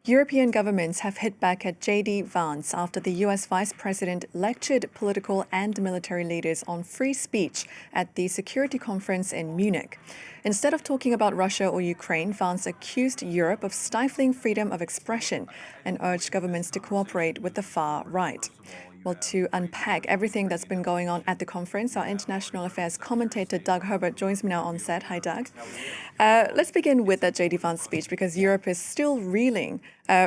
European governments have hit back at JD Vance after the US Vice President lectured political and military leaders on free speech at the Security Conference in Munich. Instead of talking about Russia or Ukraine, Vance accused Europe of stifling freedom of expression and urged governments to cooperate with the far right. Well, to unpack everything that's been going on at the conference, our international affairs commentator Doug Herbert joins me now on set. Hi, Doug. Let's begin with that JD Vance speech, because Europe is still reeling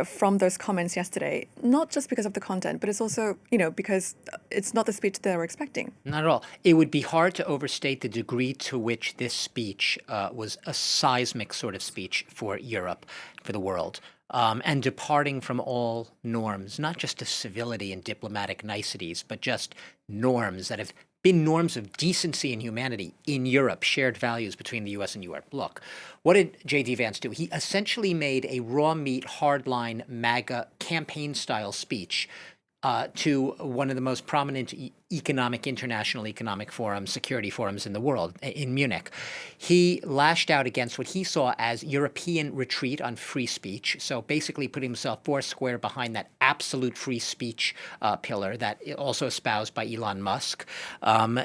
from those comments yesterday, not just because of the content, but it's also, because it's not the speech they were expecting. Not at all. It would be hard to overstate the degree to which this speech was a seismic sort of speech for Europe, for the world. And departing from all norms, not just of civility and diplomatic niceties, but just norms that have been norms of decency and humanity in Europe, shared values between the U.S. and Europe. Look, what did J.D. Vance do? He essentially made a raw meat, hardline MAGA campaign-style speech to one of the most prominent international economic forums, security forums in the world, in Munich. He lashed out against what he saw as European retreat on free speech, so basically putting himself foursquare behind that absolute free speech pillar that also espoused by Elon Musk.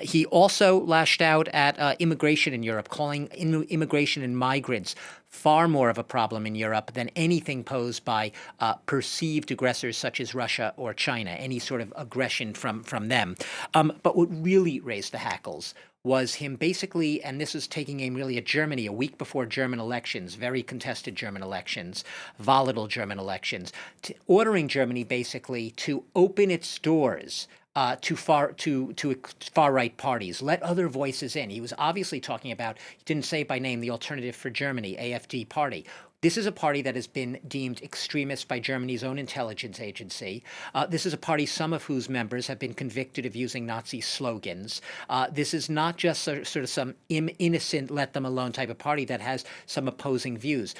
He also lashed out at immigration in Europe, calling immigration and migrants far more of a problem in Europe than anything posed by perceived aggressors such as Russia or China, any sort of aggression from them. But what really raised the hackles was him basically, and this is taking aim really at Germany a week before German elections, very contested German elections, volatile German elections, ordering Germany basically to open its doors to far-right parties, let other voices in. He was obviously talking about, he didn't say by name, the Alternative for Germany, AfD party. This is a party that has been deemed extremist by Germany's own intelligence agency. This is a party, some of whose members have been convicted of using Nazi slogans. This is not just sort of some innocent, let them alone type of party that has some opposing views.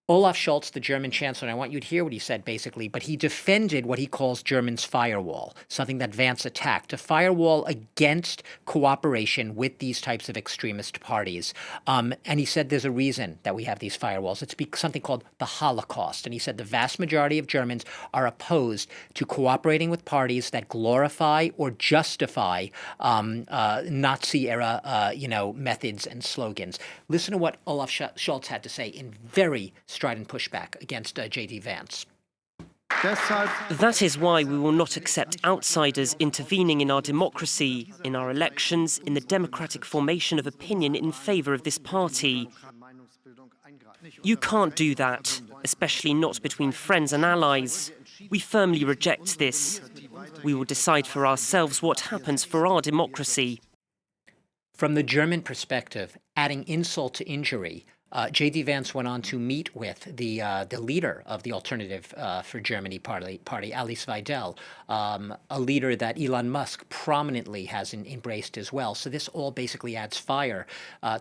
Olaf Scholz, the German chancellor, and I want you to hear what he said basically, but he defended what he calls Germany's firewall, something that Vance attacked, a firewall against cooperation with these types of extremist parties. And he said there's a reason that we have these firewalls. It's something called the Holocaust. And he said the vast majority of Germans are opposed to cooperating with parties that glorify or justify Nazi-era, methods and slogans. Listen to what Olaf Scholz had to say in very strident pushback against J.D. Vance. That is why we will not accept outsiders intervening in our democracy, in our elections, in the democratic formation of opinion in favour of this party. You can't do that, especially not between friends and allies. We firmly reject this. We will decide for ourselves what happens for our democracy. From the German perspective, adding insult to injury, J.D. Vance went on to meet with the leader of the Alternative for Germany party, Alice Weidel, a leader that Elon Musk prominently has embraced as well. So this all basically adds fire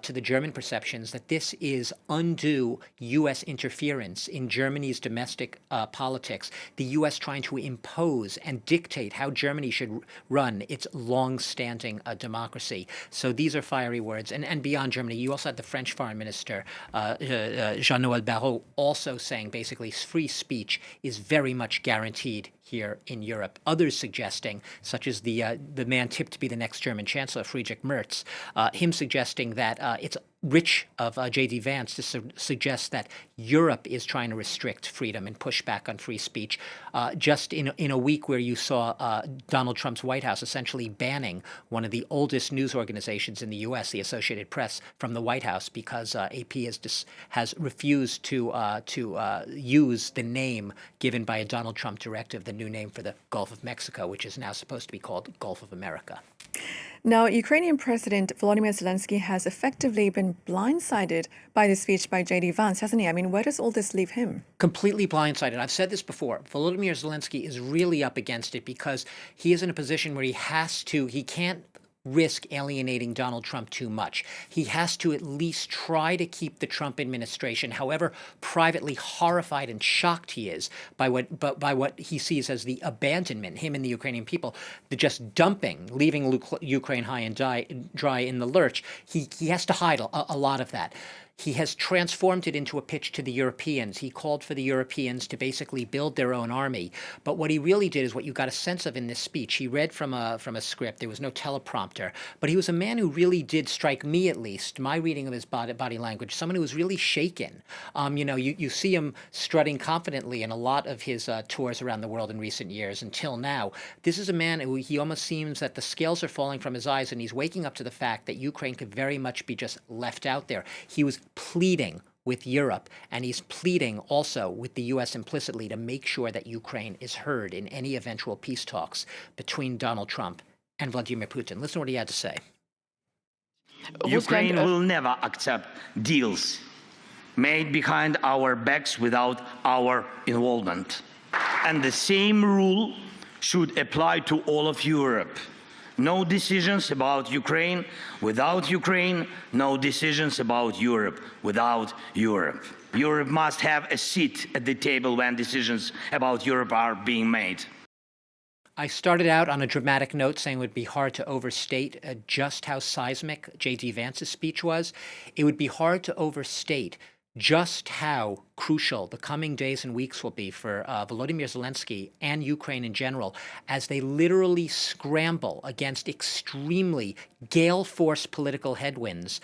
to the German perceptions that this is undue U.S. interference in Germany's domestic politics, the U.S. trying to impose and dictate how Germany should run its long-standing democracy. So these are fiery words. And beyond Germany, you also had the French foreign minister, Jean-Noël Barrot, also saying basically free speech is very much guaranteed here in Europe. Others suggesting, such as the man tipped to be the next German Chancellor, Friedrich Merz, him suggesting that it's rich of J.D. Vance to suggest that Europe is trying to restrict freedom and push back on free speech. Just in a week where you saw Donald Trump's White House essentially banning one of the oldest news organizations in the U.S., the Associated Press, from the White House because AP has refused to use the name given by a Donald Trump directive, the new name for the Gulf of Mexico, which is now supposed to be called Gulf of America. Now, Ukrainian President Volodymyr Zelensky has effectively been blindsided by the speech by J.D. Vance, hasn't he? I mean, where does all this leave him? Completely blindsided. I've said this before. Volodymyr Zelensky is really up against it because he is in a position where he can't risk alienating Donald Trump too much. He has to at least try to keep the Trump administration, however privately horrified and shocked he is by what he sees as the abandonment, him and the Ukrainian people, the just dumping, leaving Ukraine high and dry in the lurch. He has to hide a lot of that. he has transformed it into a pitch to the Europeans. He called for the Europeans to basically build their own army. But what he really did is what you got a sense of in this speech. He read from a script. There was no teleprompter. But he was a man who really did strike me, at least, my reading of his body language, someone who was really shaken. You see him strutting confidently in a lot of his tours around the world in recent years until now. This is a man who he almost seems that the scales are falling from his eyes, and he's waking up to the fact that Ukraine could very much be just left out there. He was pleading with Europe, and he's pleading also with the U.S. implicitly to make sure that Ukraine is heard in any eventual peace talks between Donald Trump and Vladimir Putin. Listen to what he had to say. Ukraine will never accept deals made behind our backs without our involvement. And the same rule should apply to all of Europe. No decisions about Ukraine without Ukraine, no decisions about Europe without Europe. Europe must have a seat at the table when decisions about Europe are being made. I started out on a dramatic note saying it would be hard to overstate just how seismic JD Vance's speech was. It would be hard to overstate just how crucial the coming days and weeks will be for Volodymyr Zelensky and Ukraine in general as they literally scramble against extremely gale-force political headwinds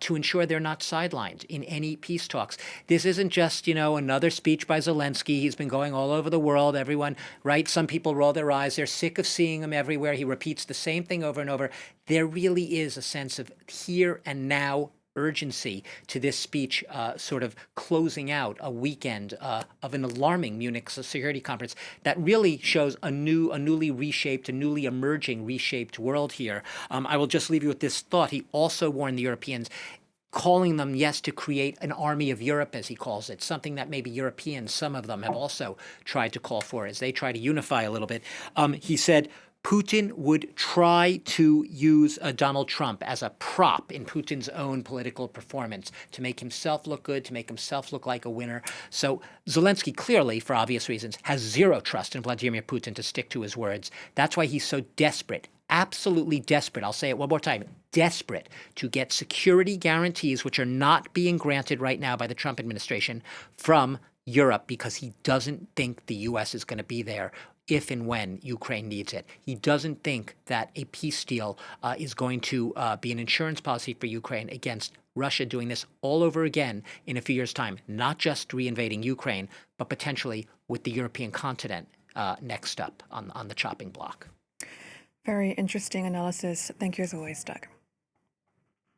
to ensure they're not sidelined in any peace talks. This isn't just, another speech by Zelensky. He's been going all over the world. Everyone, right? Some people roll their eyes. They're sick of seeing him everywhere. He repeats the same thing over and over. There really is a sense of here and now urgency to this speech, sort of closing out a weekend of an alarming Munich Security Conference that really shows a newly reshaped, a newly emerging reshaped world here. I will just leave you with this thought. He also warned the Europeans, calling them, yes, to create an army of Europe, as he calls it, something that maybe Europeans, some of them, have also tried to call for as they try to unify a little bit. He said, Putin would try to use Donald Trump as a prop in Putin's own political performance to make himself look good, to make himself look like a winner. So Zelensky clearly, for obvious reasons, has zero trust in Vladimir Putin to stick to his words. That's why he's so desperate, absolutely desperate. I'll say it one more time. Desperate to get security guarantees, which are not being granted right now by the Trump administration, from Europe, because he doesn't think the U.S. is going to be there if and when Ukraine needs it. He doesn't think that a peace deal is going to be an insurance policy for Ukraine against Russia doing this all over again in a few years' time, not just reinvading Ukraine, but potentially with the European continent next up on the chopping block. Very interesting analysis. Thank you as always, Doug.